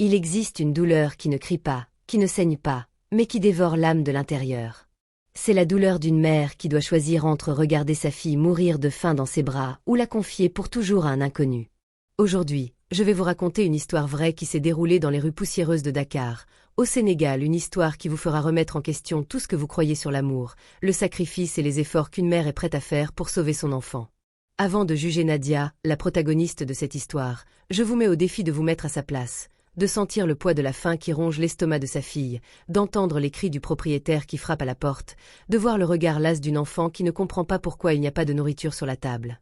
Il existe une douleur qui ne crie pas, qui ne saigne pas, mais qui dévore l'âme de l'intérieur. C'est la douleur d'une mère qui doit choisir entre regarder sa fille mourir de faim dans ses bras ou la confier pour toujours à un inconnu. Aujourd'hui, je vais vous raconter une histoire vraie qui s'est déroulée dans les rues poussiéreuses de Dakar, au Sénégal, une histoire qui vous fera remettre en question tout ce que vous croyez sur l'amour, le sacrifice et les efforts qu'une mère est prête à faire pour sauver son enfant. Avant de juger Nadia, la protagoniste de cette histoire, je vous mets au défi de vous mettre à sa place, de sentir le poids de la faim qui ronge l'estomac de sa fille, d'entendre les cris du propriétaire qui frappe à la porte, de voir le regard las d'une enfant qui ne comprend pas pourquoi il n'y a pas de nourriture sur la table.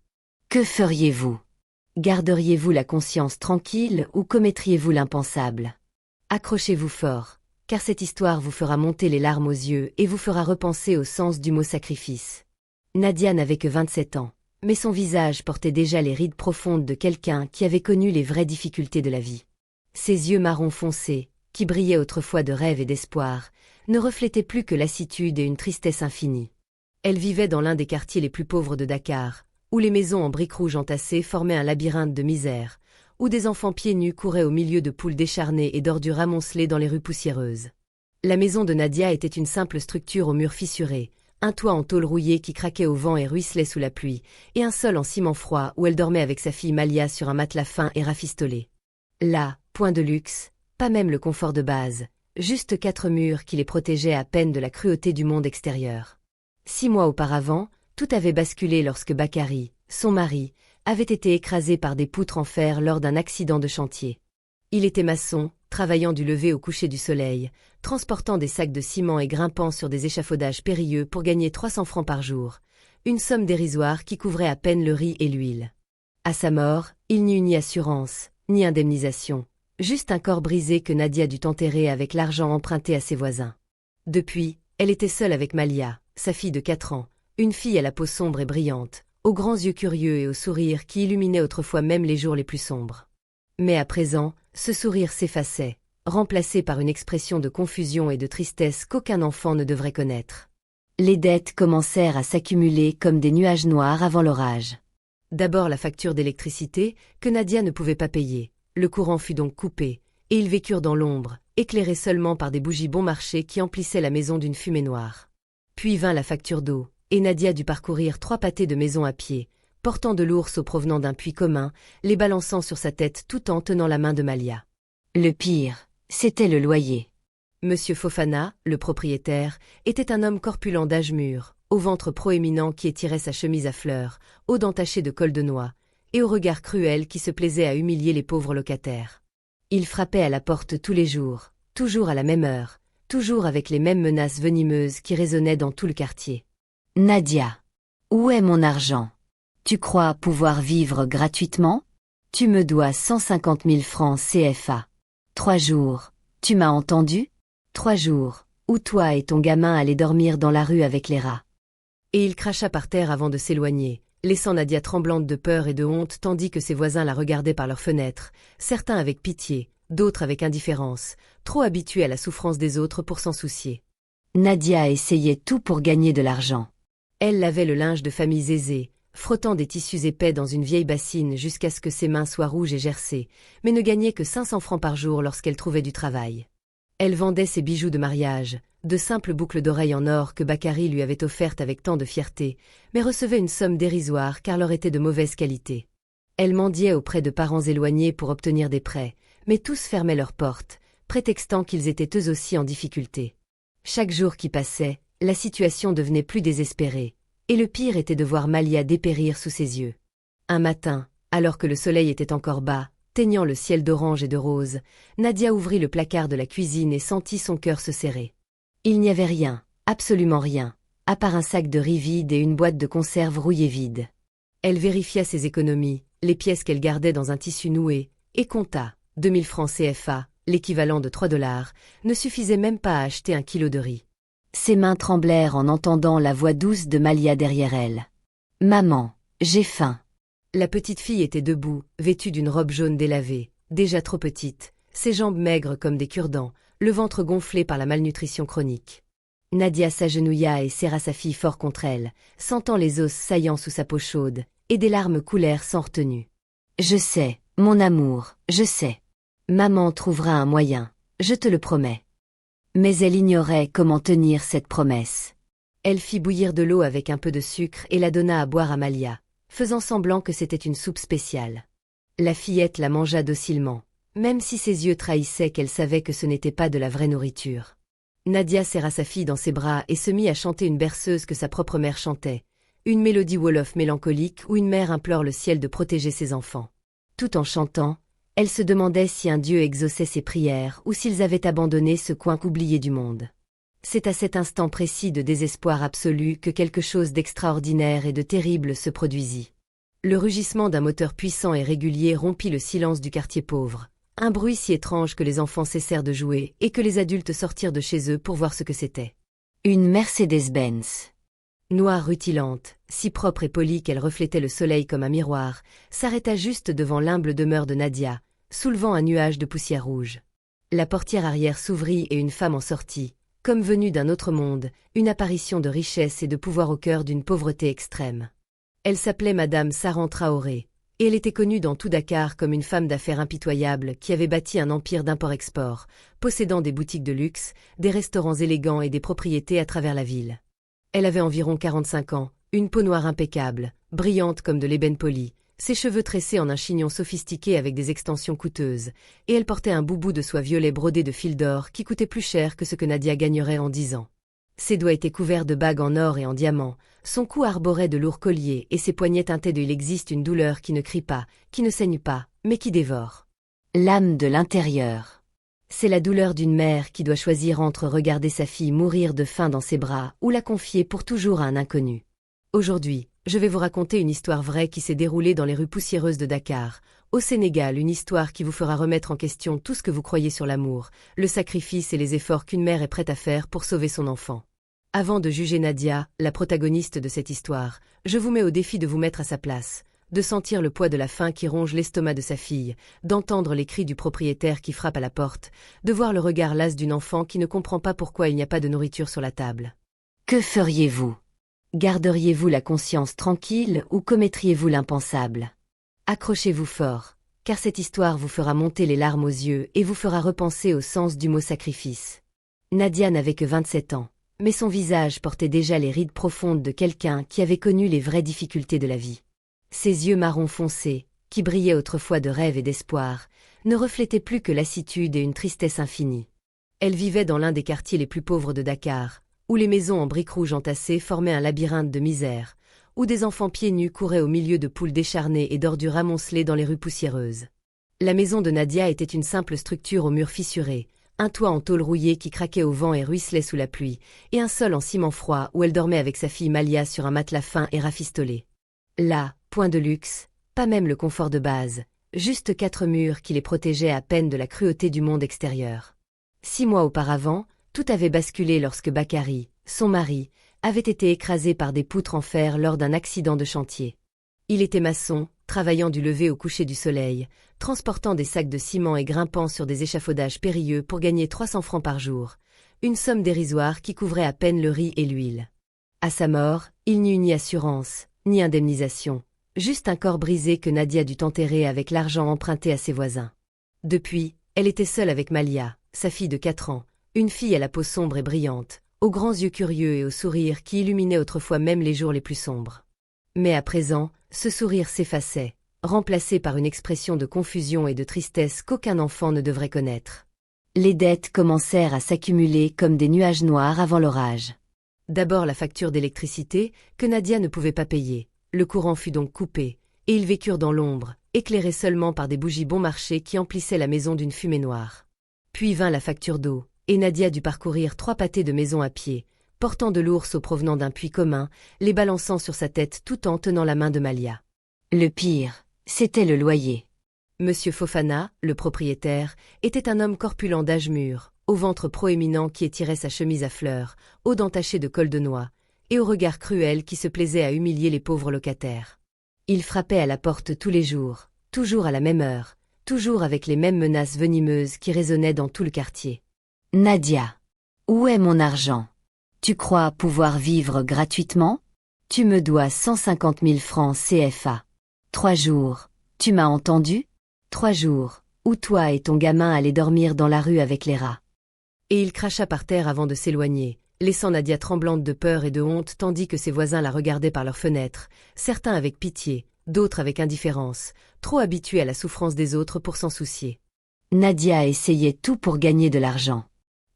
Que feriez-vous? Garderiez-vous la conscience tranquille ou commettriez-vous l'impensable? Accrochez-vous fort, car cette histoire vous fera monter les larmes aux yeux et vous fera repenser au sens du mot sacrifice. Nadia n'avait que 27 ans, mais son visage portait déjà les rides profondes de quelqu'un qui avait connu les vraies difficultés de la vie. Ses yeux marron foncé, qui brillaient autrefois de rêve et d'espoir, ne reflétaient plus que lassitude et une tristesse infinie. Elle vivait dans l'un des quartiers les plus pauvres de Dakar, où les maisons en briques rouges entassées formaient un labyrinthe de misère, où des enfants pieds nus couraient au milieu de poules décharnées et d'ordures amoncelées dans les rues poussiéreuses. La maison de Nadia était une simple structure aux murs fissurés, un toit en tôle rouillée qui craquait au vent et ruisselait sous la pluie, et un sol en ciment froid où elle dormait avec sa fille Malia sur un matelas fin et rafistolé. Là, point de luxe, pas même le confort de base, juste 4 murs qui les protégeaient à peine de la cruauté du monde extérieur. 6 mois auparavant, tout avait basculé lorsque Bakary, son mari, avait été écrasé par des poutres en fer lors d'un accident de chantier. Il était maçon, travaillant du lever au coucher du soleil, transportant des sacs de ciment et grimpant sur des échafaudages périlleux pour gagner 300 francs par jour, une somme dérisoire qui couvrait à peine le riz et l'huile. À sa mort, il n'y eut ni assurance, ni indemnisation, juste un corps brisé que Nadia dut enterrer avec l'argent emprunté à ses voisins. Depuis, elle était seule avec Malia, sa fille de 4 ans, une fille à la peau sombre et brillante, aux grands yeux curieux et au sourire qui illuminait autrefois même les jours les plus sombres. Mais à présent, ce sourire s'effaçait, remplacé par une expression de confusion et de tristesse qu'aucun enfant ne devrait connaître. Les dettes commencèrent à s'accumuler comme des nuages noirs avant l'orage. D'abord la facture d'électricité, que Nadia ne pouvait pas payer. Le courant fut donc coupé, et ils vécurent dans l'ombre, éclairés seulement par des bougies bon marché qui emplissaient la maison d'une fumée noire. Puis vint la facture d'eau, et Nadia dut parcourir 3 pâtés de maison à pied, portant de l'ours provenant d'un puits commun, les balançant sur sa tête tout en tenant la main de Malia. Le pire, c'était le loyer. Monsieur Fofana, le propriétaire, était un homme corpulent d'âge mûr, au ventre proéminent qui étirait sa chemise à fleurs, aux dents tachées de colle de noix, et au regard cruel qui se plaisait à humilier les pauvres locataires. Il frappait à la porte tous les jours, toujours à la même heure, toujours avec les mêmes menaces venimeuses qui résonnaient dans tout le quartier. « Nadia, où est mon argent? Tu crois pouvoir vivre gratuitement? Tu me dois 150 000 francs CFA. 3 jours, tu m'as entendu? 3 jours, où toi et ton gamin allaient dormir dans la rue avec les rats. » Et il cracha par terre avant de s'éloigner, laissant Nadia tremblante de peur et de honte tandis que ses voisins la regardaient par leurs fenêtres, certains avec pitié, d'autres avec indifférence, trop habitués à la souffrance des autres pour s'en soucier. Nadia essayait tout pour gagner de l'argent. Elle lavait le linge de familles aisées, frottant des tissus épais dans une vieille bassine jusqu'à ce que ses mains soient rouges et gercées, mais ne gagnait que 500 francs par jour lorsqu'elle trouvait du travail. Elle vendait ses bijoux de mariage, de simples boucles d'oreilles en or que Bakary lui avait offertes avec tant de fierté, mais recevait une somme dérisoire car leur était de mauvaise qualité. Elle mendiait auprès de parents éloignés pour obtenir des prêts, mais tous fermaient leurs portes, prétextant qu'ils étaient eux aussi en difficulté. Chaque jour qui passait, la situation devenait plus désespérée, et le pire était de voir Malia dépérir sous ses yeux. Un matin, alors que le soleil était encore bas, teignant le ciel d'orange et de rose, Nadia ouvrit le placard de la cuisine et sentit son cœur se serrer. Il n'y avait rien, absolument rien, à part un sac de riz vide et une boîte de conserve rouillée vide. Elle vérifia ses économies, les pièces qu'elle gardait dans un tissu noué, et compta, 2000 francs CFA, l'équivalent de 3 $, ne suffisait même pas à acheter 1 kilo de riz. Ses mains tremblèrent en entendant la voix douce de Malia derrière elle. « Maman, j'ai faim. » La petite fille était debout, vêtue d'une robe jaune délavée, déjà trop petite, ses jambes maigres comme des cure-dents, le ventre gonflé par la malnutrition chronique. Nadia s'agenouilla et serra sa fille fort contre elle, sentant les os saillants sous sa peau chaude, et des larmes coulèrent sans retenue. « Je sais, mon amour, je sais. Maman trouvera un moyen, je te le promets. Mais elle ignorait comment tenir cette promesse. Elle fit bouillir de l'eau avec un peu de sucre et la donna à boire à Malia, faisant semblant que c'était une soupe spéciale. La fillette la mangea docilement, même si ses yeux trahissaient qu'elle savait que ce n'était pas de la vraie nourriture. Nadia serra sa fille dans ses bras et se mit à chanter une berceuse que sa propre mère chantait, une mélodie wolof mélancolique où une mère implore le ciel de protéger ses enfants. Tout en chantant, elle se demandait si un dieu exauçait ses prières ou s'ils avaient abandonné ce coin oublié du monde. C'est à cet instant précis de désespoir absolu que quelque chose d'extraordinaire et de terrible se produisit. Le rugissement d'un moteur puissant et régulier rompit le silence du quartier pauvre, un bruit si étrange que les enfants cessèrent de jouer et que les adultes sortirent de chez eux pour voir ce que c'était. Une Mercedes-Benz. Noire rutilante, si propre et polie qu'elle reflétait le soleil comme un miroir, s'arrêta juste devant l'humble demeure de Nadia, soulevant un nuage de poussière rouge. La portière arrière s'ouvrit et une femme en sortit, comme venue d'un autre monde, une apparition de richesse et de pouvoir au cœur d'une pauvreté extrême. Elle s'appelait Madame Saran Traoré, et elle était connue dans tout Dakar comme une femme d'affaires impitoyable qui avait bâti un empire d'import-export, possédant des boutiques de luxe, des restaurants élégants et des propriétés à travers la ville. Elle avait environ 45 ans, une peau noire impeccable, brillante comme de l'ébène poli, ses cheveux tressés en un chignon sophistiqué avec des extensions coûteuses, et elle portait un boubou de soie violet brodé de fil d'or qui coûtait plus cher que ce que Nadia gagnerait en 10 ans. Ses doigts étaient couverts de bagues en or et en diamants, son cou arborait de lourds colliers et ses poignets teintaient de « Il existe une douleur qui ne crie pas, qui ne saigne pas, mais qui dévore. » L'âme de l'intérieur. C'est la douleur d'une mère qui doit choisir entre regarder sa fille mourir de faim dans ses bras ou la confier pour toujours à un inconnu. Aujourd'hui, je vais vous raconter une histoire vraie qui s'est déroulée dans les rues poussiéreuses de Dakar, au Sénégal, une histoire qui vous fera remettre en question tout ce que vous croyez sur l'amour, le sacrifice et les efforts qu'une mère est prête à faire pour sauver son enfant. Avant de juger Nadia, la protagoniste de cette histoire, je vous mets au défi de vous mettre à sa place, de sentir le poids de la faim qui ronge l'estomac de sa fille, d'entendre les cris du propriétaire qui frappe à la porte, de voir le regard las d'une enfant qui ne comprend pas pourquoi il n'y a pas de nourriture sur la table. Que feriez-vous? Garderiez-vous la conscience tranquille ou commettriez-vous l'impensable? Accrochez-vous fort, car cette histoire vous fera monter les larmes aux yeux et vous fera repenser au sens du mot sacrifice. Nadia n'avait que 27 ans, mais son visage portait déjà les rides profondes de quelqu'un qui avait connu les vraies difficultés de la vie. Ses yeux marron foncé, qui brillaient autrefois de rêve et d'espoir, ne reflétaient plus que lassitude et une tristesse infinie. Elle vivait dans l'un des quartiers les plus pauvres de Dakar, où les maisons en briques rouges entassées formaient un labyrinthe de misère, où des enfants pieds nus couraient au milieu de poules décharnées et d'ordures amoncelées dans les rues poussiéreuses. La maison de Nadia était une simple structure aux murs fissurés, un toit en tôle rouillée qui craquait au vent et ruisselait sous la pluie, et un sol en ciment froid où elle dormait avec sa fille Malia sur un matelas fin et rafistolé. Là, point de luxe, pas même le confort de base, juste 4 murs qui les protégeaient à peine de la cruauté du monde extérieur. 6 mois auparavant, tout avait basculé lorsque Bakary, son mari, avait été écrasé par des poutres en fer lors d'un accident de chantier. Il était maçon, travaillant du lever au coucher du soleil, transportant des sacs de ciment et grimpant sur des échafaudages périlleux pour gagner 300 francs par jour, une somme dérisoire qui couvrait à peine le riz et l'huile. À sa mort, il n'y eut ni assurance, ni indemnisation, juste un corps brisé que Nadia dut enterrer avec l'argent emprunté à ses voisins. Depuis, elle était seule avec Malia, sa fille de 4 ans, une fille à la peau sombre et brillante, aux grands yeux curieux et au sourire qui illuminait autrefois même les jours les plus sombres. Mais à présent, ce sourire s'effaçait, remplacé par une expression de confusion et de tristesse qu'aucun enfant ne devrait connaître. Les dettes commencèrent à s'accumuler comme des nuages noirs avant l'orage. D'abord la facture d'électricité, que Nadia ne pouvait pas payer. Le courant fut donc coupé, et ils vécurent dans l'ombre, éclairés seulement par des bougies bon marché qui emplissaient la maison d'une fumée noire. Puis vint la facture d'eau, et Nadia dut parcourir 3 pâtés de maison à pied, portant de l'ours au provenant d'un puits commun, les balançant sur sa tête tout en tenant la main de Malia. Le pire, c'était le loyer. Monsieur Fofana, le propriétaire, était un homme corpulent d'âge mûr, au ventre proéminent qui étirait sa chemise à fleurs, aux dents tachées de colle de noix, et au regard cruel qui se plaisait à humilier les pauvres locataires. Il frappait à la porte tous les jours, toujours à la même heure, toujours avec les mêmes menaces venimeuses qui résonnaient dans tout le quartier. « Nadia, où est mon argent? Tu crois pouvoir vivre gratuitement? Tu me dois 150 000 francs CFA. 3 jours, tu m'as entendu? 3 jours, ou toi et ton gamin allez dormir dans la rue avec les rats. Et il cracha par terre avant de s'éloigner, laissant Nadia tremblante de peur et de honte tandis que ses voisins la regardaient par leurs fenêtres, certains avec pitié, d'autres avec indifférence, trop habitués à la souffrance des autres pour s'en soucier. Nadia essayait tout pour gagner de l'argent.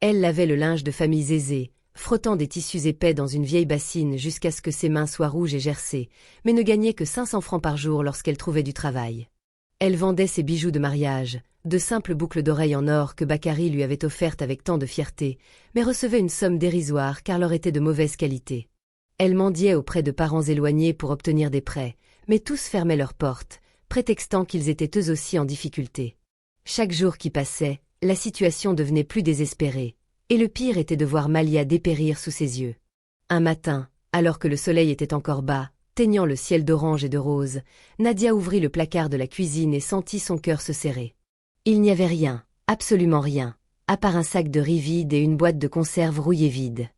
Elle lavait le linge de familles aisées, frottant des tissus épais dans une vieille bassine jusqu'à ce que ses mains soient rouges et gercées, mais ne gagnait que 500 francs par jour lorsqu'elle trouvait du travail. Elle vendait ses bijoux de mariage, de simples boucles d'oreilles en or que Bakary lui avait offertes avec tant de fierté, mais recevait une somme dérisoire car leur était de mauvaise qualité. Elle mendiait auprès de parents éloignés pour obtenir des prêts, mais tous fermaient leurs portes, prétextant qu'ils étaient eux aussi en difficulté. Chaque jour qui passait, la situation devenait plus désespérée, et le pire était de voir Malia dépérir sous ses yeux. Un matin, alors que le soleil était encore bas, teignant le ciel d'orange et de rose, Nadia ouvrit le placard de la cuisine et sentit son cœur se serrer. Il n'y avait rien, absolument rien, à part un sac de riz vide et une boîte de conserve rouillée vide.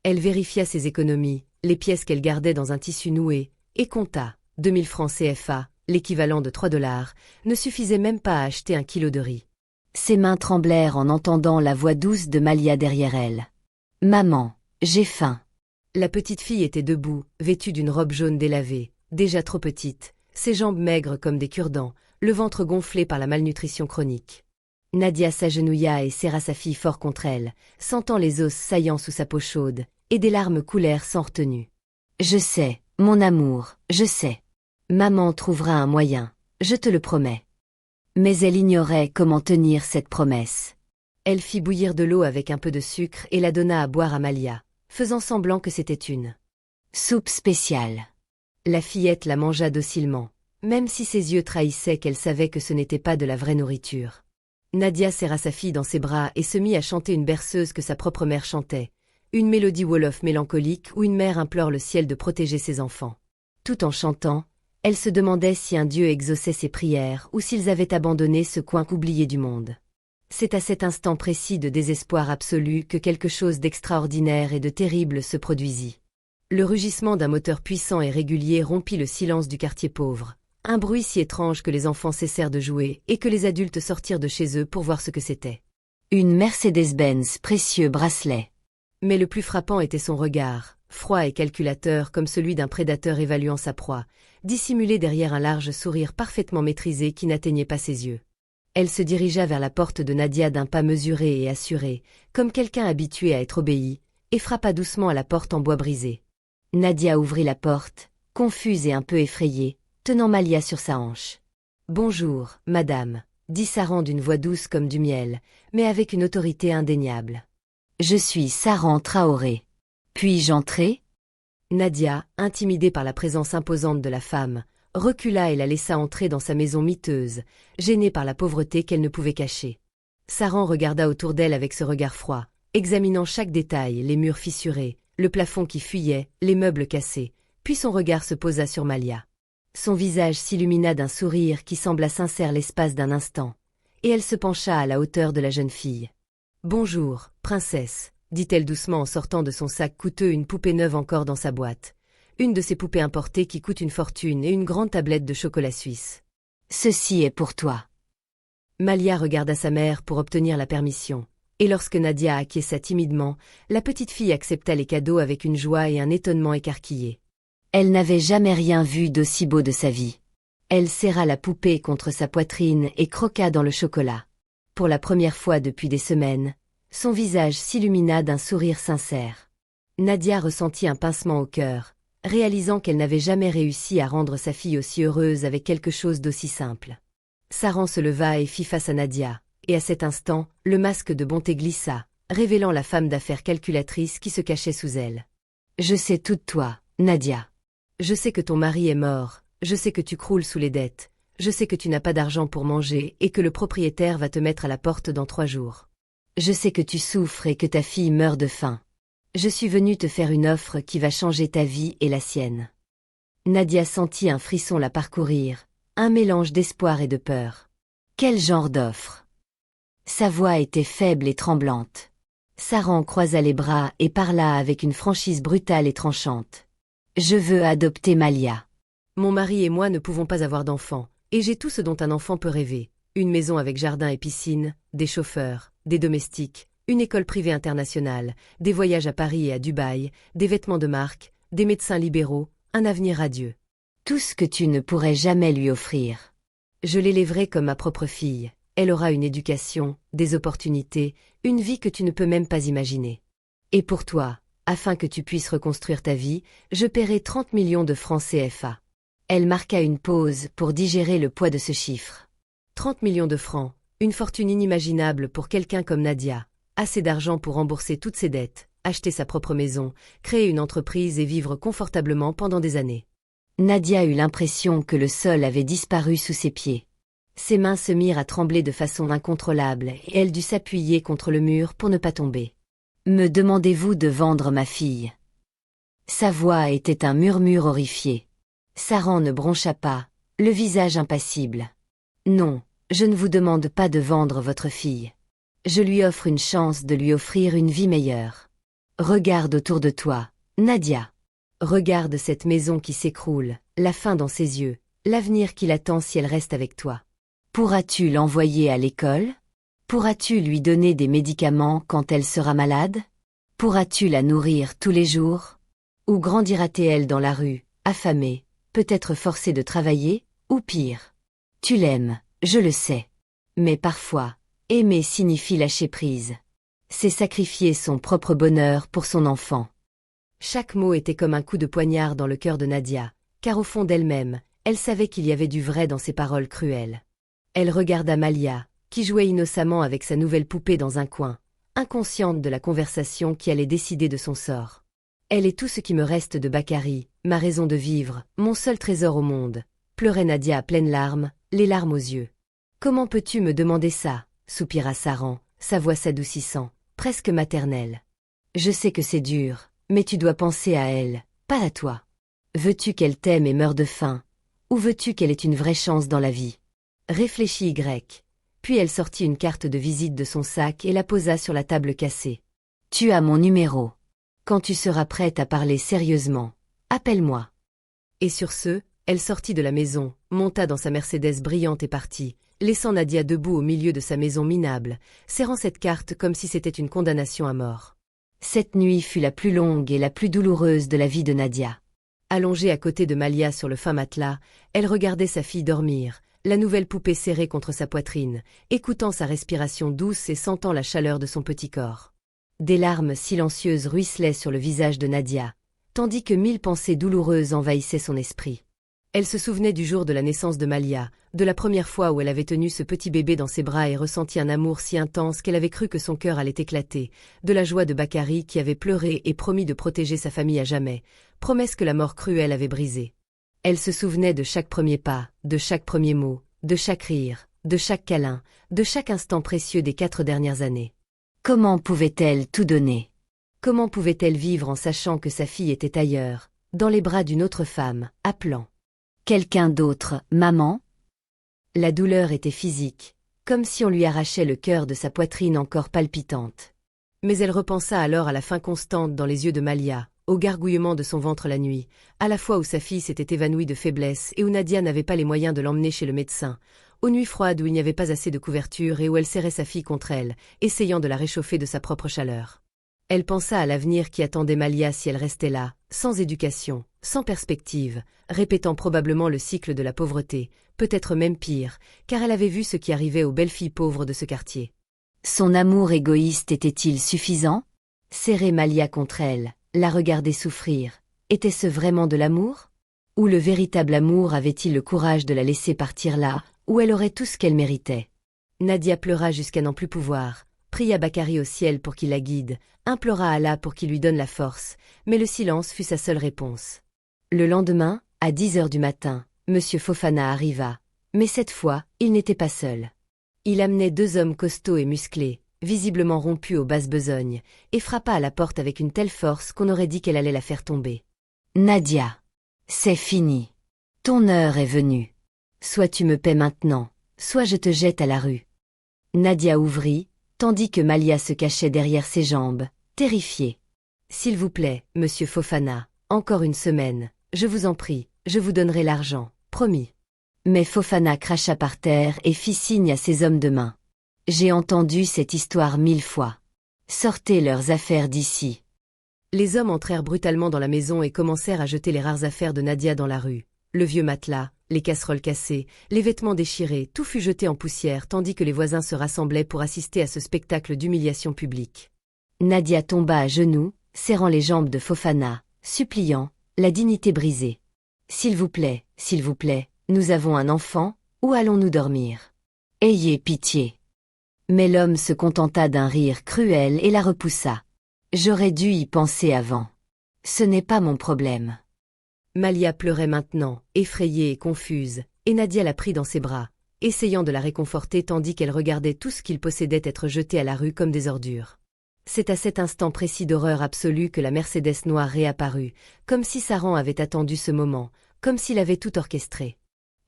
Elle vérifia ses économies, les pièces qu'elle gardait dans un tissu noué, et compta, 2000 francs CFA, l'équivalent de 3 $, ne suffisait même pas à acheter un kilo de riz. Ses mains tremblèrent en entendant la voix douce de Malia derrière elle. « Maman, j'ai faim. » La petite fille était debout, vêtue d'une robe jaune délavée, déjà trop petite, ses jambes maigres comme des cure-dents, le ventre gonflé par la malnutrition chronique. Nadia s'agenouilla et serra sa fille fort contre elle, sentant les os saillants sous sa peau chaude, et des larmes coulèrent sans retenue. « Je sais, mon amour, je sais. Maman trouvera un moyen, je te le promets. » Mais elle ignorait comment tenir cette promesse. Elle fit bouillir de l'eau avec un peu de sucre et la donna à boire à Malia, faisant semblant que c'était une soupe spéciale. La fillette la mangea docilement, même si ses yeux trahissaient qu'elle savait que ce n'était pas de la vraie nourriture. Nadia serra sa fille dans ses bras et se mit à chanter une berceuse que sa propre mère chantait, une mélodie wolof mélancolique où une mère implore le ciel de protéger ses enfants. Tout en chantant, elle se demandait si un Dieu exauçait ses prières ou s'ils avaient abandonné ce coin oublié du monde. C'est à cet instant précis de désespoir absolu que quelque chose d'extraordinaire et de terrible se produisit. Le rugissement d'un moteur puissant et régulier rompit le silence du quartier pauvre, un bruit si étrange que les enfants cessèrent de jouer et que les adultes sortirent de chez eux pour voir ce que c'était. Une Mercedes-Benz précieux bracelet. Mais le plus frappant était son regard, froid et calculateur comme celui d'un prédateur évaluant sa proie, dissimulé derrière un large sourire parfaitement maîtrisé qui n'atteignait pas ses yeux. Elle se dirigea vers la porte de Nadia d'un pas mesuré et assuré, comme quelqu'un habitué à être obéi, et frappa doucement à la porte en bois brisé. Nadia ouvrit la porte, confuse et un peu effrayée, tenant Malia sur sa hanche. « Bonjour, madame », dit Saran d'une voix douce comme du miel, mais avec une autorité indéniable. « Je suis Saran Traoré. Puis-je entrer ?» Nadia, intimidée par la présence imposante de la femme, recula et la laissa entrer dans sa maison miteuse, gênée par la pauvreté qu'elle ne pouvait cacher. Saran regarda autour d'elle avec ce regard froid, examinant chaque détail, les murs fissurés, le plafond qui fuyait, les meubles cassés, puis son regard se posa sur Malia. Son visage s'illumina d'un sourire qui sembla sincère l'espace d'un instant, et elle se pencha à la hauteur de la jeune fille. « Bonjour, princesse », dit-elle doucement en sortant de son sac coûteux une poupée neuve encore dans sa boîte. Une de ces poupées importées qui coûtent une fortune et une grande tablette de chocolat suisse. « Ceci est pour toi. » Malia regarda sa mère pour obtenir la permission, et lorsque Nadia acquiesça timidement, la petite fille accepta les cadeaux avec une joie et un étonnement écarquillés. Elle n'avait jamais rien vu d'aussi beau de sa vie. Elle serra la poupée contre sa poitrine et croqua dans le chocolat. Pour la première fois depuis des semaines, son visage s'illumina d'un sourire sincère. Nadia ressentit un pincement au cœur, réalisant qu'elle n'avait jamais réussi à rendre sa fille aussi heureuse avec quelque chose d'aussi simple. Saran se leva et fit face à Nadia, et à cet instant, le masque de bonté glissa, révélant la femme d'affaires calculatrice qui se cachait sous elle. « Je sais tout de toi, Nadia. Je sais que ton mari est mort, je sais que tu croules sous les dettes, je sais que tu n'as pas d'argent pour manger et que le propriétaire va te mettre à la porte dans 3 jours. Je sais que tu souffres et que ta fille meurt de faim. Je suis venue te faire une offre qui va changer ta vie et la sienne. » Nadia sentit un frisson la parcourir, un mélange d'espoir et de peur. Quel genre d'offre? Sa voix était faible et tremblante. Saran croisa les bras et parla avec une franchise brutale et tranchante. « Je veux adopter Malia. Mon mari et moi ne pouvons pas avoir d'enfant, et j'ai tout ce dont un enfant peut rêver. Une maison avec jardin et piscine, des chauffeurs, des domestiques, une école privée internationale, des voyages à Paris et à Dubaï, des vêtements de marque, des médecins libéraux, un avenir radieux. Tout ce que tu ne pourrais jamais lui offrir. Je l'élèverai comme ma propre fille. Elle aura une éducation, des opportunités, une vie que tu ne peux même pas imaginer. Et pour toi, afin que tu puisses reconstruire ta vie, je paierai 30 millions de francs CFA. Elle marqua une pause pour digérer le poids de ce chiffre. 30 millions de francs, une fortune inimaginable pour quelqu'un comme Nadia. Assez d'argent pour rembourser toutes ses dettes, acheter sa propre maison, créer une entreprise et vivre confortablement pendant des années. Nadia eut l'impression que le sol avait disparu sous ses pieds. Ses mains se mirent à trembler de façon incontrôlable et elle dut s'appuyer contre le mur pour ne pas tomber. « Me demandez-vous de vendre ma fille ?» Sa voix était un murmure horrifié. Saran ne broncha pas, le visage impassible. « Non, je ne vous demande pas de vendre votre fille. Je lui offre une chance de lui offrir une vie meilleure. Regarde autour de toi, Nadia. Regarde cette maison qui s'écroule, la faim dans ses yeux, l'avenir qui l'attend si elle reste avec toi. Pourras-tu l'envoyer à l'école? Pourras-tu lui donner des médicaments quand elle sera malade? Pourras-tu la nourrir tous les jours? Ou grandira-t-elle dans la rue, affamée, peut-être forcée de travailler, ou pire? Tu l'aimes, je le sais. Mais parfois, aimer signifie lâcher prise. C'est sacrifier son propre bonheur pour son enfant. Chaque mot était comme un coup de poignard dans le cœur de Nadia, car au fond d'elle-même, elle savait qu'il y avait du vrai dans ces paroles cruelles. Elle regarda Malia, qui jouait innocemment avec sa nouvelle poupée dans un coin, inconsciente de la conversation qui allait décider de son sort. Elle est tout ce qui me reste de Bakary, ma raison de vivre, mon seul trésor au monde, pleurait Nadia à pleines larmes, les larmes aux yeux. Comment peux-tu me demander ça? Soupira Saran, sa voix s'adoucissant, presque maternelle. Je sais que c'est dur, mais tu dois penser à elle, pas à toi. Veux-tu qu'elle t'aime et meure de faim, ou veux-tu qu'elle ait une vraie chance dans la vie? Réfléchis Y. Puis elle sortit une carte de visite de son sac et la posa sur la table cassée. Tu as mon numéro. Quand tu seras prête à parler sérieusement, appelle-moi. Et sur ce, elle sortit de la maison, monta dans sa Mercedes brillante et partit, laissant Nadia debout au milieu de sa maison minable, serrant cette carte comme si c'était une condamnation à mort. Cette nuit fut la plus longue et la plus douloureuse de la vie de Nadia. Allongée à côté de Malia sur le fin matelas, elle regardait sa fille dormir, la nouvelle poupée serrée contre sa poitrine, écoutant sa respiration douce et sentant la chaleur de son petit corps. Des larmes silencieuses ruisselaient sur le visage de Nadia, tandis que 1000 pensées douloureuses envahissaient son esprit. Elle se souvenait du jour de la naissance de Malia, de la première fois où elle avait tenu ce petit bébé dans ses bras et ressenti un amour si intense qu'elle avait cru que son cœur allait éclater, de la joie de Bakary qui avait pleuré et promis de protéger sa famille à jamais, promesse que la mort cruelle avait brisée. Elle se souvenait de chaque premier pas, de chaque premier mot, de chaque rire, de chaque câlin, de chaque instant précieux des 4 dernières années. Comment pouvait-elle tout donner? Comment pouvait-elle vivre en sachant que sa fille était ailleurs, dans les bras d'une autre femme, appelant quelqu'un d'autre, maman? La douleur était physique, comme si on lui arrachait le cœur de sa poitrine encore palpitante. Mais elle repensa alors à la faim constante dans les yeux de Malia, au gargouillement de son ventre la nuit, à la fois où sa fille s'était évanouie de faiblesse et où Nadia n'avait pas les moyens de l'emmener chez le médecin, aux nuits froides où il n'y avait pas assez de couverture et où elle serrait sa fille contre elle, essayant de la réchauffer de sa propre chaleur. Elle pensa à l'avenir qui attendait Malia si elle restait là, sans éducation, sans perspective, répétant probablement le cycle de la pauvreté, peut-être même pire, car elle avait vu ce qui arrivait aux belles filles pauvres de ce quartier. Son amour égoïste était-il suffisant? Serrer Malia contre elle, la regarder souffrir, était-ce vraiment de l'amour? Ou le véritable amour avait-il le courage de la laisser partir là, où elle aurait tout ce qu'elle méritait? Nadia pleura jusqu'à n'en plus pouvoir, pria Bakary au ciel pour qu'il la guide, implora Allah pour qu'il lui donne la force, mais le silence fut sa seule réponse. Le lendemain, à 10 heures du matin, Monsieur Fofana arriva, mais cette fois, il n'était pas seul. Il amenait 2 hommes costauds et musclés, visiblement rompus aux basses besognes, et frappa à la porte avec une telle force qu'on aurait dit qu'elle allait la faire tomber. « Nadia, c'est fini. Ton heure est venue. Soit tu me paies maintenant, soit je te jette à la rue. » Nadia ouvrit, tandis que Malia se cachait derrière ses jambes, terrifiée. « S'il vous plaît, monsieur Fofana, encore une semaine, je vous en prie, je vous donnerai l'argent, promis. » Mais Fofana cracha par terre et fit signe à ses hommes de main. J'ai entendu cette histoire 1000 fois. Sortez leurs affaires d'ici. Les hommes entrèrent brutalement dans la maison et commencèrent à jeter les rares affaires de Nadia dans la rue. Le vieux matelas, les casseroles cassées, les vêtements déchirés, tout fut jeté en poussière tandis que les voisins se rassemblaient pour assister à ce spectacle d'humiliation publique. Nadia tomba à genoux, serrant les jambes de Fofana, suppliant, la dignité brisée. S'il vous plaît, nous avons un enfant, où allons-nous dormir? Ayez pitié. Mais l'homme se contenta d'un rire cruel et la repoussa. J'aurais dû y penser avant. Ce n'est pas mon problème. Malia pleurait maintenant, effrayée et confuse, et Nadia la prit dans ses bras, essayant de la réconforter tandis qu'elle regardait tout ce qu'il possédait être jeté à la rue comme des ordures. C'est à cet instant précis d'horreur absolue que la Mercedes noire réapparut, comme si Saran avait attendu ce moment, comme s'il avait tout orchestré.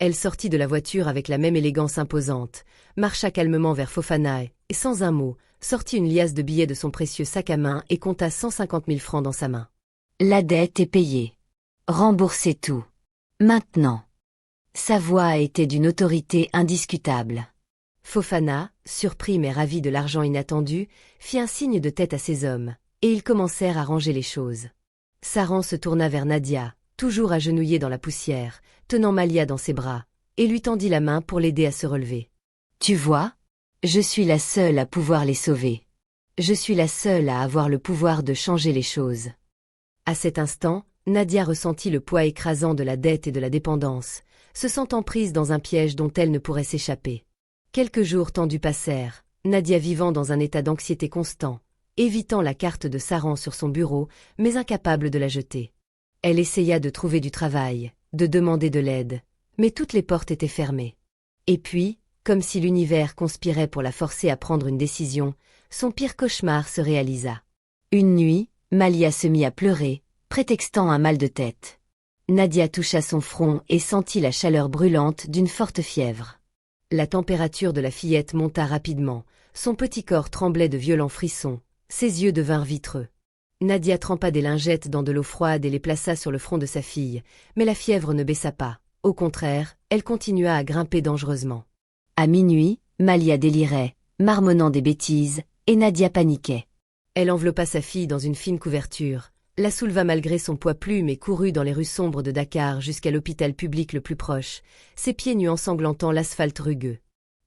Elle sortit de la voiture avec la même élégance imposante, marcha calmement vers Fofana et, sans un mot, sortit une liasse de billets de son précieux sac à main et compta 150 000 francs dans sa main. La dette est payée. Remboursez tout. Maintenant. Sa voix était d'une autorité indiscutable. Fofana, surpris mais ravi de l'argent inattendu, fit un signe de tête à ses hommes, et ils commencèrent à ranger les choses. Saran se tourna vers Nadia, toujours agenouillée dans la poussière, tenant Malia dans ses bras, et lui tendit la main pour l'aider à se relever. Tu vois? Je suis la seule à pouvoir les sauver. Je suis la seule à avoir le pouvoir de changer les choses. À cet instant, Nadia ressentit le poids écrasant de la dette et de la dépendance, se sentant prise dans un piège dont elle ne pourrait s'échapper. Quelques jours tendus passèrent, Nadia vivant dans un état d'anxiété constant, évitant la carte de Saran sur son bureau, mais incapable de la jeter. Elle essaya de trouver du travail, de demander de l'aide, mais toutes les portes étaient fermées. Et puis, comme si l'univers conspirait pour la forcer à prendre une décision, son pire cauchemar se réalisa. Une nuit, Malia se mit à pleurer, prétextant un mal de tête. Nadia toucha son front et sentit la chaleur brûlante d'une forte fièvre. La température de la fillette monta rapidement, son petit corps tremblait de violents frissons, ses yeux devinrent vitreux. Nadia trempa des lingettes dans de l'eau froide et les plaça sur le front de sa fille, mais la fièvre ne baissa pas. Au contraire, elle continua à grimper dangereusement. À minuit, Malia délirait, marmonnant des bêtises, et Nadia paniquait. Elle enveloppa sa fille dans une fine couverture, la souleva malgré son poids plume et courut dans les rues sombres de Dakar jusqu'à l'hôpital public le plus proche, ses pieds nus ensanglantant l'asphalte rugueux.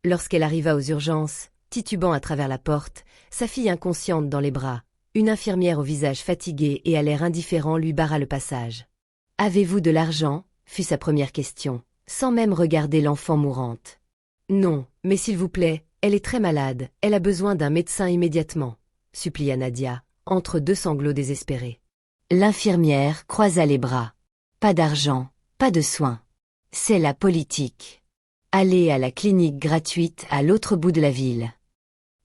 Lorsqu'elle arriva aux urgences, titubant à travers la porte, sa fille inconsciente dans les bras, une infirmière au visage fatigué et à l'air indifférent lui barra le passage. « Avez-vous de l'argent » fut sa première question, sans même regarder l'enfant mourante. « Non, mais s'il vous plaît, elle est très malade, elle a besoin d'un médecin immédiatement » supplia Nadia, entre deux sanglots désespérés. L'infirmière croisa les bras. Pas d'argent, pas de soins. C'est la politique. Allez à la clinique gratuite à l'autre bout de la ville.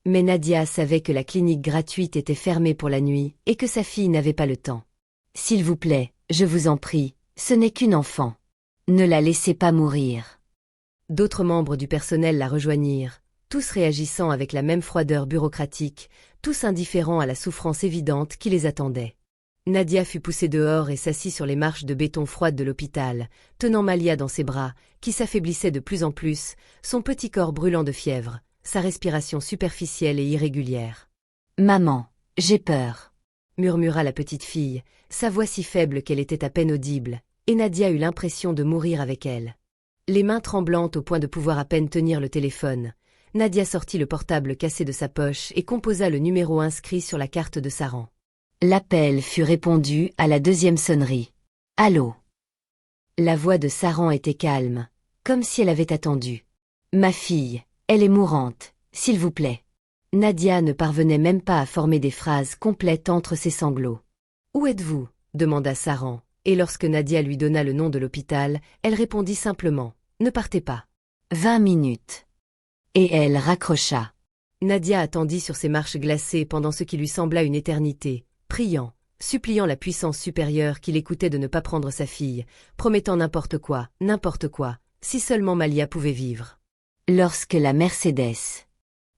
Mais Nadia savait que la clinique gratuite était fermée pour la nuit et que sa fille n'avait pas le temps. S'il vous plaît, je vous en prie, ce n'est qu'une enfant. Ne la laissez pas mourir. D'autres membres du personnel la rejoignirent, tous réagissant avec la même froideur bureaucratique, tous indifférents à la souffrance évidente qui les attendait. Nadia fut poussée dehors et s'assit sur les marches de béton froides de l'hôpital, tenant Malia dans ses bras, qui s'affaiblissait de plus en plus, son petit corps brûlant de fièvre, sa respiration superficielle et irrégulière. « Maman, j'ai peur » murmura la petite fille, sa voix si faible qu'elle était à peine audible, et Nadia eut l'impression de mourir avec elle. Les mains tremblantes au point de pouvoir à peine tenir le téléphone, Nadia sortit le portable cassé de sa poche et composa le numéro inscrit sur la carte de Saran. L'appel fut répondu à la deuxième sonnerie. « Allô » La voix de Saran était calme, comme si elle avait attendu. « Ma fille, elle est mourante, s'il vous plaît. » Nadia ne parvenait même pas à former des phrases complètes entre ses sanglots. « Où êtes-vous » demanda Saran, et lorsque Nadia lui donna le nom de l'hôpital, elle répondit simplement « Ne partez pas. » 20 minutes. Et elle raccrocha. Nadia attendit sur ses marches glacées pendant ce qui lui sembla une éternité, priant, suppliant la puissance supérieure qui l'écoutait de ne pas prendre sa fille, promettant n'importe quoi, si seulement Malia pouvait vivre. Lorsque la Mercedes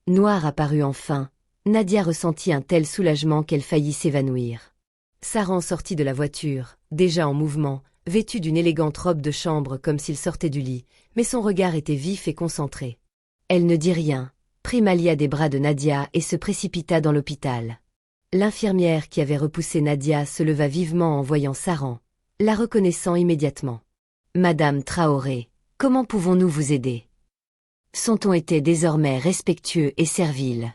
noire apparut enfin, Nadia ressentit un tel soulagement qu'elle faillit s'évanouir. Saran sortit de la voiture, déjà en mouvement, vêtu d'une élégante robe de chambre comme s'il sortait du lit, mais son regard était vif et concentré. Elle ne dit rien, prit Malia des bras de Nadia et se précipita dans l'hôpital. L'infirmière qui avait repoussé Nadia se leva vivement en voyant Saran, la reconnaissant immédiatement. « Madame Traoré, comment pouvons-nous vous aider ?» Son ton était désormais respectueux et servile.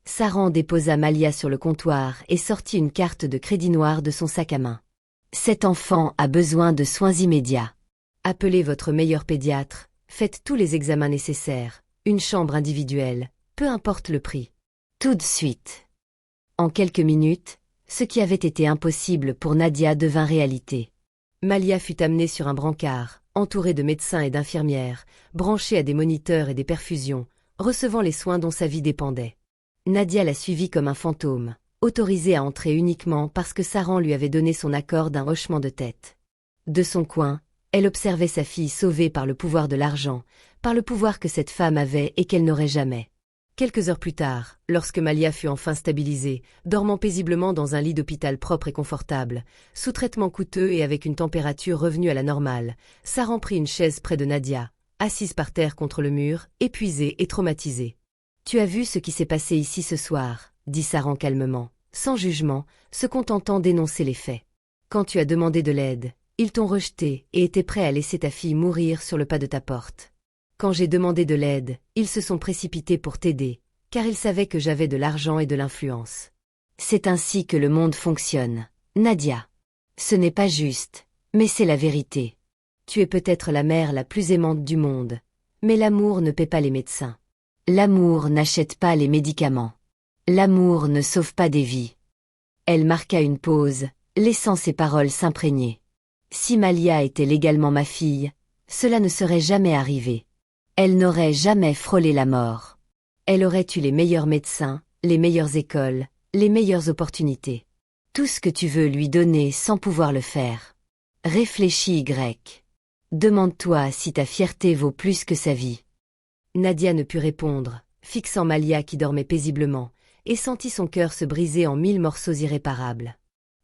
Saran déposa Malia sur le comptoir et sortit une carte de crédit noir de son sac à main. « Cet enfant a besoin de soins immédiats. Appelez votre meilleur pédiatre, faites tous les examens nécessaires, une chambre individuelle, peu importe le prix. Tout de suite. » En quelques minutes, ce qui avait été impossible pour Nadia devint réalité. Malia fut amenée sur un brancard, entourée de médecins et d'infirmières, branchée à des moniteurs et des perfusions, recevant les soins dont sa vie dépendait. Nadia la suivit comme un fantôme, autorisée à entrer uniquement parce que Saran lui avait donné son accord d'un hochement de tête. De son coin, elle observait sa fille sauvée par le pouvoir de l'argent, par le pouvoir que cette femme avait et qu'elle n'aurait jamais. Quelques heures plus tard, lorsque Malia fut enfin stabilisée, dormant paisiblement dans un lit d'hôpital propre et confortable, sous traitement coûteux et avec une température revenue à la normale, Saran prit une chaise près de Nadia, assise par terre contre le mur, épuisée et traumatisée. « Tu as vu ce qui s'est passé ici ce soir » dit Saran calmement, sans jugement, se contentant d'énoncer les faits. « Quand tu as demandé de l'aide, ils t'ont rejeté et étaient prêts à laisser ta fille mourir sur le pas de ta porte. Quand j'ai demandé de l'aide, ils se sont précipités pour t'aider, car ils savaient que j'avais de l'argent et de l'influence. C'est ainsi que le monde fonctionne, Nadia. Ce n'est pas juste, mais c'est la vérité. Tu es peut-être la mère la plus aimante du monde, mais l'amour ne paie pas les médecins. L'amour n'achète pas les médicaments. L'amour ne sauve pas des vies. » Elle marqua une pause, laissant ses paroles s'imprégner. Si Malia était légalement ma fille, cela ne serait jamais arrivé. Elle n'aurait jamais frôlé la mort. Elle aurait eu les meilleurs médecins, les meilleures écoles, les meilleures opportunités. Tout ce que tu veux lui donner sans pouvoir le faire. Réfléchis Y. Demande-toi si ta fierté vaut plus que sa vie. Nadia ne put répondre, fixant Malia qui dormait paisiblement, et sentit son cœur se briser en 1000 morceaux irréparables.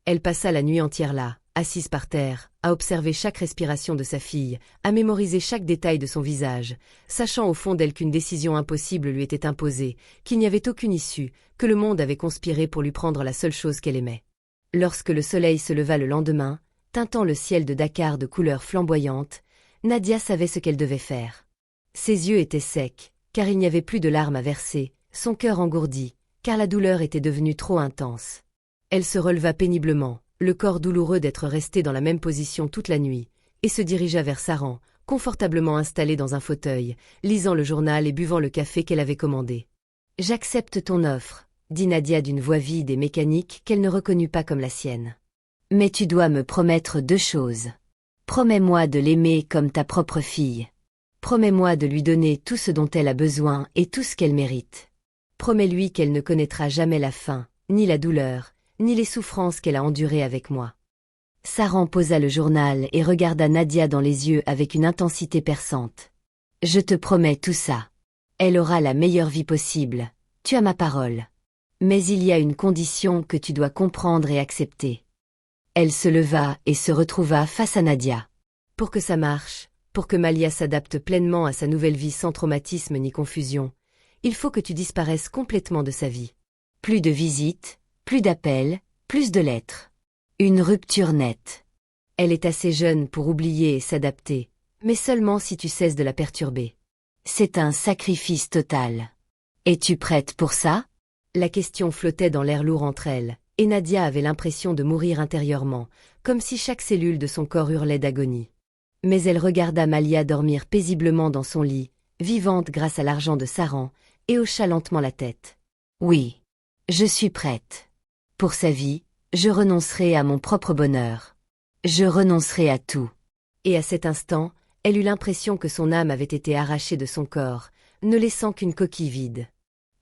Elle passa la nuit entière là, assise par terre, à observer chaque respiration de sa fille, à mémoriser chaque détail de son visage, sachant au fond d'elle qu'une décision impossible lui était imposée, qu'il n'y avait aucune issue, que le monde avait conspiré pour lui prendre la seule chose qu'elle aimait. Lorsque le soleil se leva le lendemain, teintant le ciel de Dakar de couleurs flamboyantes, Nadia savait ce qu'elle devait faire. Ses yeux étaient secs, car il n'y avait plus de larmes à verser, son cœur engourdi, car la douleur était devenue trop intense. Elle se releva péniblement, le corps douloureux d'être resté dans la même position toute la nuit, et se dirigea vers Saran, confortablement installé dans un fauteuil, lisant le journal et buvant le café qu'elle avait commandé. « J'accepte ton offre », dit Nadia d'une voix vide et mécanique qu'elle ne reconnut pas comme la sienne. « Mais tu dois me promettre 2 choses. Promets-moi de l'aimer comme ta propre fille. Promets-moi de lui donner tout ce dont elle a besoin et tout ce qu'elle mérite. Promets-lui qu'elle ne connaîtra jamais la faim, ni la douleur, ni les souffrances qu'elle a endurées avec moi. » Saran posa le journal et regarda Nadia dans les yeux avec une intensité perçante. « Je te promets tout ça. Elle aura la meilleure vie possible, tu as ma parole. Mais il y a une condition que tu dois comprendre et accepter. » Elle se leva et se retrouva face à Nadia. « Pour que ça marche, pour que Malia s'adapte pleinement à sa nouvelle vie sans traumatisme ni confusion, il faut que tu disparaisses complètement de sa vie. Plus de visites, plus d'appels, plus de lettres. Une rupture nette. Elle est assez jeune pour oublier et s'adapter, mais seulement si tu cesses de la perturber. C'est un sacrifice total. Es-tu prête pour ça ? » La question flottait dans l'air lourd entre elles, et Nadia avait l'impression de mourir intérieurement, comme si chaque cellule de son corps hurlait d'agonie. Mais elle regarda Malia dormir paisiblement dans son lit, vivante grâce à l'argent de Saran, et hocha lentement la tête. « Oui, je suis prête. Pour sa vie, je renoncerai à mon propre bonheur. Je renoncerai à tout. » Et à cet instant, elle eut l'impression que son âme avait été arrachée de son corps, ne laissant qu'une coquille vide.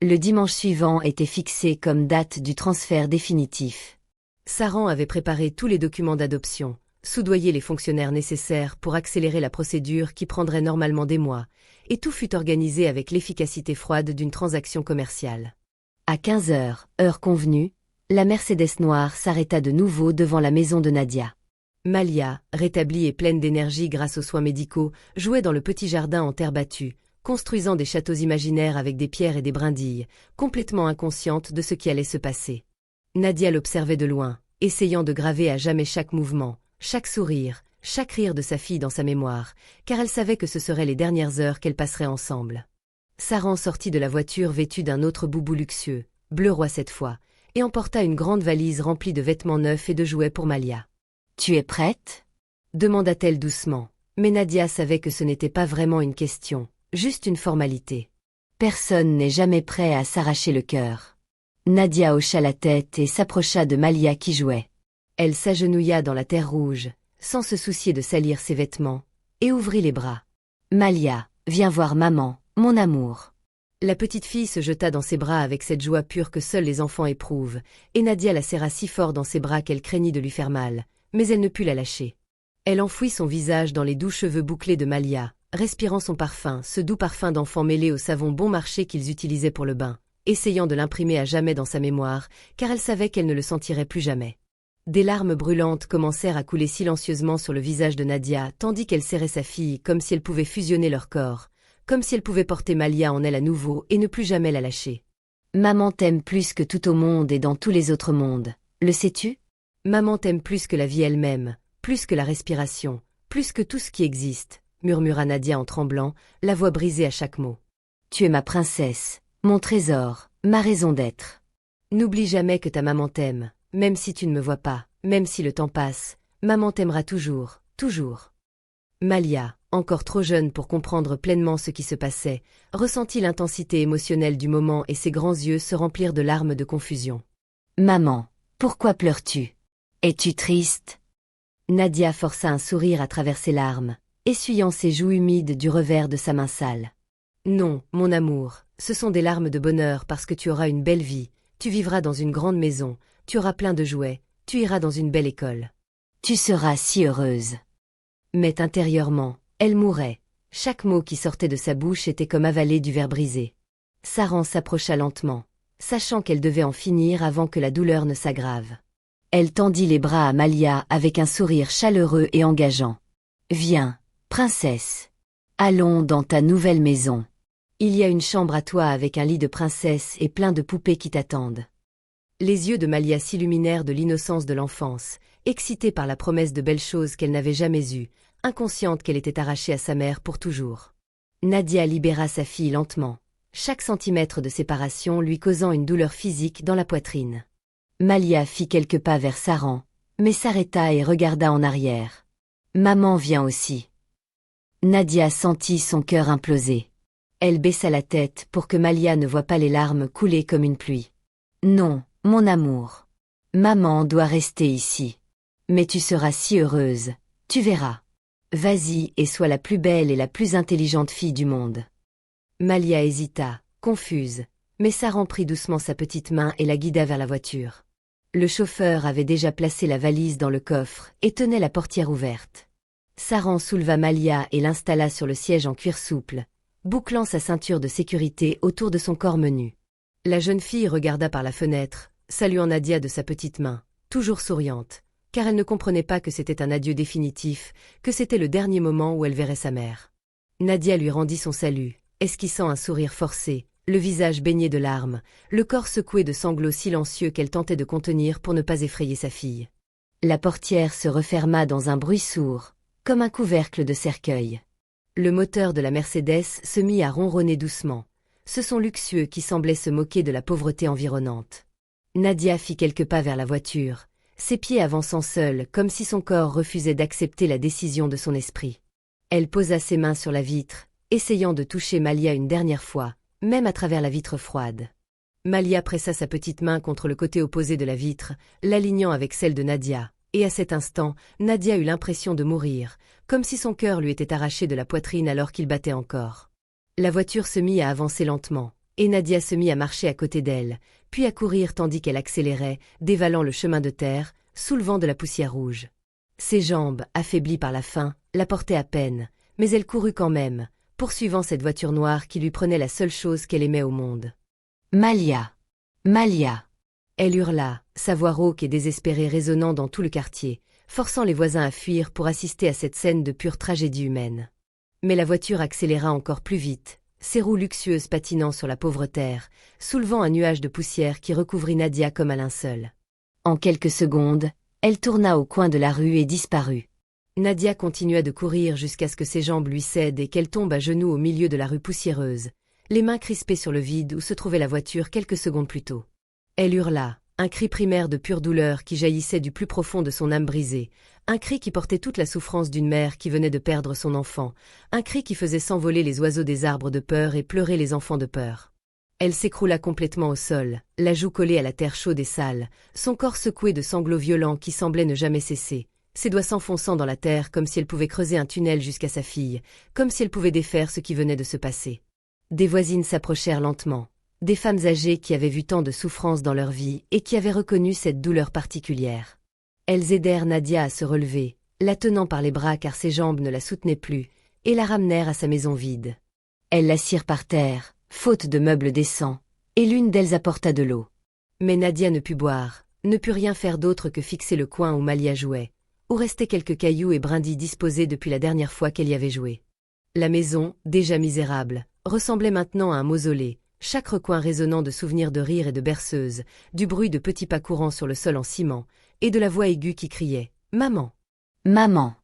Le dimanche suivant était fixé comme date du transfert définitif. Saran avait préparé tous les documents d'adoption, soudoyé les fonctionnaires nécessaires pour accélérer la procédure qui prendrait normalement des mois, et tout fut organisé avec l'efficacité froide d'une transaction commerciale. À 15 heures, heure convenue, la Mercedes noire s'arrêta de nouveau devant la maison de Nadia. Malia, rétablie et pleine d'énergie grâce aux soins médicaux, jouait dans le petit jardin en terre battue, construisant des châteaux imaginaires avec des pierres et des brindilles, complètement inconsciente de ce qui allait se passer. Nadia l'observait de loin, essayant de graver à jamais chaque mouvement, chaque sourire, chaque rire de sa fille dans sa mémoire, car elle savait que ce seraient les dernières heures qu'elles passeraient ensemble. Saran sortit de la voiture vêtue d'un autre boubou luxueux, bleu roi cette fois, et emporta une grande valise remplie de vêtements neufs et de jouets pour Malia. « Tu es prête ?» demanda-t-elle doucement, mais Nadia savait que ce n'était pas vraiment une question, juste une formalité. Personne n'est jamais prêt à s'arracher le cœur. Nadia hocha la tête et s'approcha de Malia qui jouait. Elle s'agenouilla dans la terre rouge, sans se soucier de salir ses vêtements, et ouvrit les bras. « Malia, viens voir maman, mon amour. » La petite fille se jeta dans ses bras avec cette joie pure que seuls les enfants éprouvent, et Nadia la serra si fort dans ses bras qu'elle craignit de lui faire mal, mais elle ne put la lâcher. Elle enfouit son visage dans les doux cheveux bouclés de Malia, respirant son parfum, ce doux parfum d'enfant mêlé au savon bon marché qu'ils utilisaient pour le bain, essayant de l'imprimer à jamais dans sa mémoire, car elle savait qu'elle ne le sentirait plus jamais. Des larmes brûlantes commencèrent à couler silencieusement sur le visage de Nadia, tandis qu'elle serrait sa fille comme si elle pouvait fusionner leur corps, comme si elle pouvait porter Malia en elle à nouveau et ne plus jamais la lâcher. « Maman t'aime plus que tout au monde et dans tous les autres mondes, le sais-tu ? Maman t'aime plus que la vie elle-même, plus que la respiration, plus que tout ce qui existe, » murmura Nadia en tremblant, la voix brisée à chaque mot. « Tu es ma princesse, mon trésor, ma raison d'être. N'oublie jamais que ta maman t'aime, même si tu ne me vois pas, même si le temps passe, maman t'aimera toujours, toujours. » Malia, encore trop jeune pour comprendre pleinement ce qui se passait, ressentit l'intensité émotionnelle du moment et ses grands yeux se remplirent de larmes de confusion. « Maman, pourquoi pleures-tu? Es-tu triste ?» Nadia força un sourire à travers ses larmes, essuyant ses joues humides du revers de sa main sale. « Non, mon amour, ce sont des larmes de bonheur parce que tu auras une belle vie, tu vivras dans une grande maison, tu auras plein de jouets, tu iras dans une belle école. Tu seras si heureuse. » Mais intérieurement, elle mourait. Chaque mot qui sortait de sa bouche était comme avalé du verre brisé. Saran s'approcha lentement, sachant qu'elle devait en finir avant que la douleur ne s'aggrave. Elle tendit les bras à Malia avec un sourire chaleureux et engageant. « Viens, princesse. Allons dans ta nouvelle maison. Il y a une chambre à toi avec un lit de princesse et plein de poupées qui t'attendent. » Les yeux de Malia s'illuminèrent de l'innocence de l'enfance, excitée par la promesse de belles choses qu'elle n'avait jamais eues, inconsciente qu'elle était arrachée à sa mère pour toujours. Nadia libéra sa fille lentement, chaque centimètre de séparation lui causant une douleur physique dans la poitrine. Malia fit quelques pas vers Saran, mais s'arrêta et regarda en arrière. « Maman vient aussi. » Nadia sentit son cœur imploser. Elle baissa la tête pour que Malia ne voie pas les larmes couler comme une pluie. « Non, mon amour. Maman doit rester ici. Mais tu seras si heureuse, tu verras. Vas-y et sois la plus belle et la plus intelligente fille du monde. » Malia hésita, confuse, mais Saran prit doucement sa petite main et la guida vers la voiture. Le chauffeur avait déjà placé la valise dans le coffre et tenait la portière ouverte. Saran souleva Malia et l'installa sur le siège en cuir souple, bouclant sa ceinture de sécurité autour de son corps menu. La jeune fille regarda par la fenêtre, saluant Nadia de sa petite main, toujours souriante, car elle ne comprenait pas que c'était un adieu définitif, que c'était le dernier moment où elle verrait sa mère. Nadia lui rendit son salut, esquissant un sourire forcé, le visage baigné de larmes, le corps secoué de sanglots silencieux qu'elle tentait de contenir pour ne pas effrayer sa fille. La portière se referma dans un bruit sourd, comme un couvercle de cercueil. Le moteur de la Mercedes se mit à ronronner doucement, ce son luxueux qui semblait se moquer de la pauvreté environnante. Nadia fit quelques pas vers la voiture, ses pieds avançant seuls comme si son corps refusait d'accepter la décision de son esprit. Elle posa ses mains sur la vitre, essayant de toucher Malia une dernière fois, même à travers la vitre froide. Malia pressa sa petite main contre le côté opposé de la vitre, l'alignant avec celle de Nadia, et à cet instant, Nadia eut l'impression de mourir, comme si son cœur lui était arraché de la poitrine alors qu'il battait encore. La voiture se mit à avancer lentement, et Nadia se mit à marcher à côté d'elle, puis à courir tandis qu'elle accélérait, dévalant le chemin de terre, soulevant de la poussière rouge. Ses jambes, affaiblies par la faim, la portaient à peine, mais elle courut quand même, poursuivant cette voiture noire qui lui prenait la seule chose qu'elle aimait au monde. « Malia! Malia !» Elle hurla, sa voix rauque et désespérée résonnant dans tout le quartier, forçant les voisins à fuir pour assister à cette scène de pure tragédie humaine. Mais la voiture accéléra encore plus vite, ses roues luxueuses patinant sur la pauvre terre, soulevant un nuage de poussière qui recouvrit Nadia comme un linceul. En quelques secondes, elle tourna au coin de la rue et disparut. Nadia continua de courir jusqu'à ce que ses jambes lui cèdent et qu'elle tombe à genoux au milieu de la rue poussiéreuse, les mains crispées sur le vide où se trouvait la voiture quelques secondes plus tôt. Elle hurla, un cri primaire de pure douleur qui jaillissait du plus profond de son âme brisée, un cri qui portait toute la souffrance d'une mère qui venait de perdre son enfant, un cri qui faisait s'envoler les oiseaux des arbres de peur et pleurer les enfants de peur. Elle s'écroula complètement au sol, la joue collée à la terre chaude et sale, son corps secoué de sanglots violents qui semblaient ne jamais cesser, ses doigts s'enfonçant dans la terre comme si elle pouvait creuser un tunnel jusqu'à sa fille, comme si elle pouvait défaire ce qui venait de se passer. Des voisines s'approchèrent lentement, des femmes âgées qui avaient vu tant de souffrance dans leur vie et qui avaient reconnu cette douleur particulière. Elles aidèrent Nadia à se relever, la tenant par les bras car ses jambes ne la soutenaient plus, et la ramenèrent à sa maison vide. Elles l'assirent par terre, faute de meubles décents, et l'une d'elles apporta de l'eau. Mais Nadia ne put boire, ne put rien faire d'autre que fixer le coin où Malia jouait, où restaient quelques cailloux et brindilles disposés depuis la dernière fois qu'elle y avait joué. La maison, déjà misérable, ressemblait maintenant à un mausolée, chaque recoin résonnant de souvenirs de rires et de berceuses, du bruit de petits pas courants sur le sol en ciment, et de la voix aiguë qui criait « Maman !» Maman !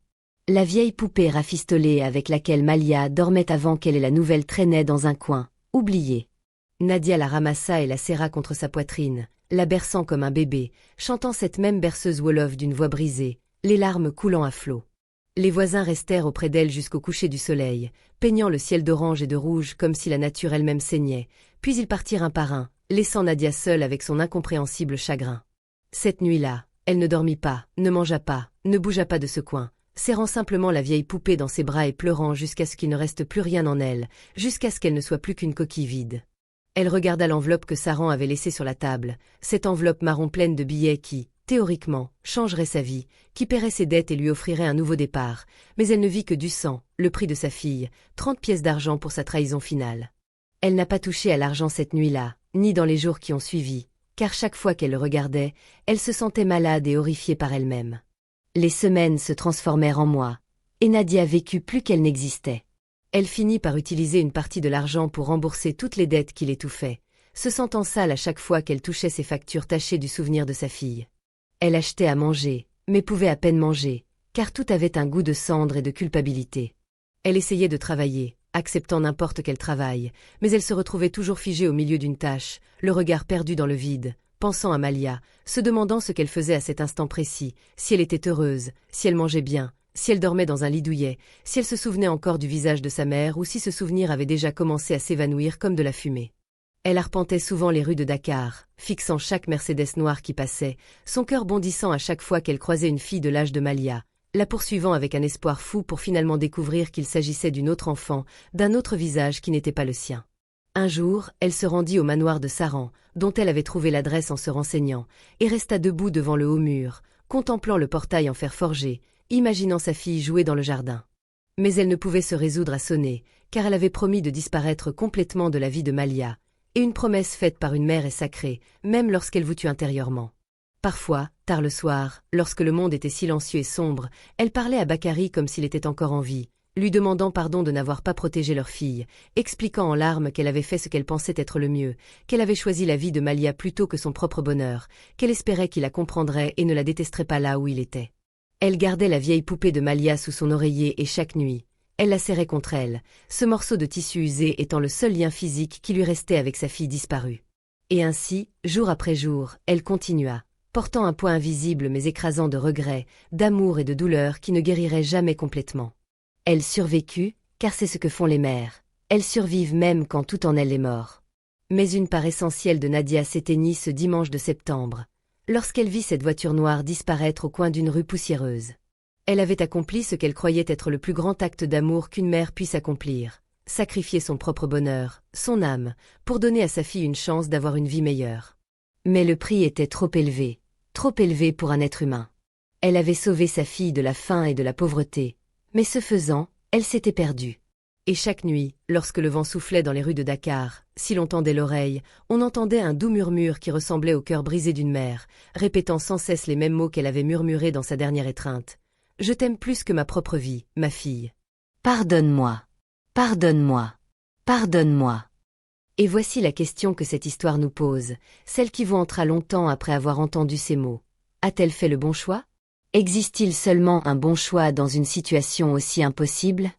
La vieille poupée rafistolée avec laquelle Malia dormait avant qu'elle et la nouvelle traînaient dans un coin, oubliée. Nadia la ramassa et la serra contre sa poitrine, la berçant comme un bébé, chantant cette même berceuse wolof d'une voix brisée, les larmes coulant à flots. Les voisins restèrent auprès d'elle jusqu'au coucher du soleil, peignant le ciel d'orange et de rouge comme si la nature elle-même saignait, puis ils partirent un par un, laissant Nadia seule avec son incompréhensible chagrin. Cette nuit-là, elle ne dormit pas, ne mangea pas, ne bougea pas de ce coin, serrant simplement la vieille poupée dans ses bras et pleurant jusqu'à ce qu'il ne reste plus rien en elle, jusqu'à ce qu'elle ne soit plus qu'une coquille vide. Elle regarda l'enveloppe que Saran avait laissée sur la table, cette enveloppe marron pleine de billets qui, théoriquement, changerait sa vie, qui paierait ses dettes et lui offrirait un nouveau départ, mais elle ne vit que du sang, le prix de sa fille, 30 pièces d'argent pour sa trahison finale. Elle n'a pas touché à l'argent cette nuit-là, ni dans les jours qui ont suivi, car chaque fois qu'elle le regardait, elle se sentait malade et horrifiée par elle-même. Les semaines se transformèrent en mois, et Nadia vécut plus qu'elle n'existait. Elle finit par utiliser une partie de l'argent pour rembourser toutes les dettes qui l'étouffaient, se sentant sale à chaque fois qu'elle touchait ses factures tachées du souvenir de sa fille. Elle achetait à manger, mais pouvait à peine manger, car tout avait un goût de cendre et de culpabilité. Elle essayait de travailler, acceptant n'importe quel travail, mais elle se retrouvait toujours figée au milieu d'une tâche, le regard perdu dans le vide, pensant à Malia, se demandant ce qu'elle faisait à cet instant précis, si elle était heureuse, si elle mangeait bien, si elle dormait dans un lit douillet, si elle se souvenait encore du visage de sa mère ou si ce souvenir avait déjà commencé à s'évanouir comme de la fumée. Elle arpentait souvent les rues de Dakar, fixant chaque Mercedes noire qui passait, son cœur bondissant à chaque fois qu'elle croisait une fille de l'âge de Malia, la poursuivant avec un espoir fou pour finalement découvrir qu'il s'agissait d'une autre enfant, d'un autre visage qui n'était pas le sien. Un jour, elle se rendit au manoir de Saran, dont elle avait trouvé l'adresse en se renseignant, et resta debout devant le haut mur, contemplant le portail en fer forgé, imaginant sa fille jouer dans le jardin. Mais elle ne pouvait se résoudre à sonner, car elle avait promis de disparaître complètement de la vie de Malia, et une promesse faite par une mère est sacrée, même lorsqu'elle vous tue intérieurement. Parfois, tard le soir, lorsque le monde était silencieux et sombre, elle parlait à Bakary comme s'il était encore en vie, lui demandant pardon de n'avoir pas protégé leur fille, expliquant en larmes qu'elle avait fait ce qu'elle pensait être le mieux, qu'elle avait choisi la vie de Malia plutôt que son propre bonheur, qu'elle espérait qu'il la comprendrait et ne la détesterait pas là où il était. Elle gardait la vieille poupée de Malia sous son oreiller et chaque nuit, elle la serrait contre elle, ce morceau de tissu usé étant le seul lien physique qui lui restait avec sa fille disparue. Et ainsi, jour après jour, elle continua, portant un poids invisible mais écrasant de regrets, d'amour et de douleur qui ne guériraient jamais complètement. Elle survécut, car c'est ce que font les mères. Elles survivent même quand tout en elles est mort. Mais une part essentielle de Nadia s'éteignit ce dimanche de septembre, lorsqu'elle vit cette voiture noire disparaître au coin d'une rue poussiéreuse. Elle avait accompli ce qu'elle croyait être le plus grand acte d'amour qu'une mère puisse accomplir, sacrifier son propre bonheur, son âme, pour donner à sa fille une chance d'avoir une vie meilleure. Mais le prix était trop élevé pour un être humain. Elle avait sauvé sa fille de la faim et de la pauvreté, mais ce faisant, elle s'était perdue. Et chaque nuit, lorsque le vent soufflait dans les rues de Dakar, si l'on tendait l'oreille, on entendait un doux murmure qui ressemblait au cœur brisé d'une mère, répétant sans cesse les mêmes mots qu'elle avait murmurés dans sa dernière étreinte. « Je t'aime plus que ma propre vie, ma fille. Pardonne-moi. Pardonne-moi. Pardonne-moi. » Et voici la question que cette histoire nous pose, celle qui vous hantera longtemps après avoir entendu ces mots. A-t-elle fait le bon choix? Existe-t-il seulement un bon choix dans une situation aussi impossible?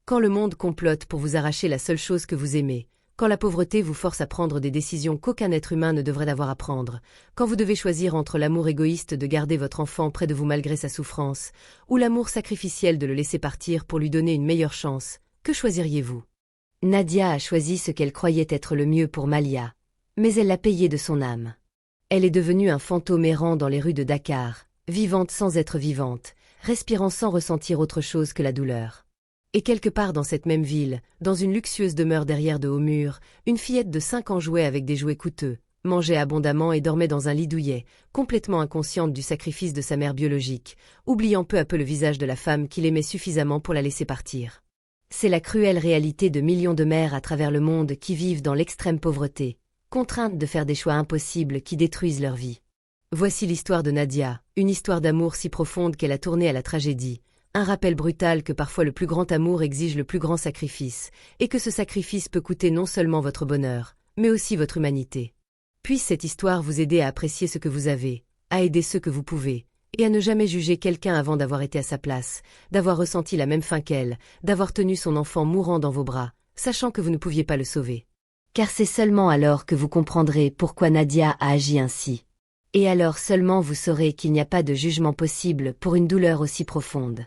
Quand le monde complote pour vous arracher la seule chose que vous aimez, quand la pauvreté vous force à prendre des décisions qu'aucun être humain ne devrait avoir à prendre, quand vous devez choisir entre l'amour égoïste de garder votre enfant près de vous malgré sa souffrance, ou l'amour sacrificiel de le laisser partir pour lui donner une meilleure chance, que choisiriez-vous? Nadia a choisi ce qu'elle croyait être le mieux pour Malia, mais elle l'a payé de son âme. Elle est devenue un fantôme errant dans les rues de Dakar, vivante sans être vivante, respirant sans ressentir autre chose que la douleur. Et quelque part dans cette même ville, dans une luxueuse demeure derrière de hauts murs, une fillette de 5 ans jouait avec des jouets coûteux, mangeait abondamment et dormait dans un lit douillet, complètement inconsciente du sacrifice de sa mère biologique, oubliant peu à peu le visage de la femme qu'il aimait suffisamment pour la laisser partir. C'est la cruelle réalité de millions de mères à travers le monde qui vivent dans l'extrême pauvreté, contraintes de faire des choix impossibles qui détruisent leur vie. Voici l'histoire de Nadia, une histoire d'amour si profonde qu'elle a tourné à la tragédie, un rappel brutal que parfois le plus grand amour exige le plus grand sacrifice, et que ce sacrifice peut coûter non seulement votre bonheur, mais aussi votre humanité. Puisse cette histoire vous aider à apprécier ce que vous avez, à aider ceux que vous pouvez, et à ne jamais juger quelqu'un avant d'avoir été à sa place, d'avoir ressenti la même faim qu'elle, d'avoir tenu son enfant mourant dans vos bras, sachant que vous ne pouviez pas le sauver. Car c'est seulement alors que vous comprendrez pourquoi Nadia a agi ainsi. Et alors seulement vous saurez qu'il n'y a pas de jugement possible pour une douleur aussi profonde.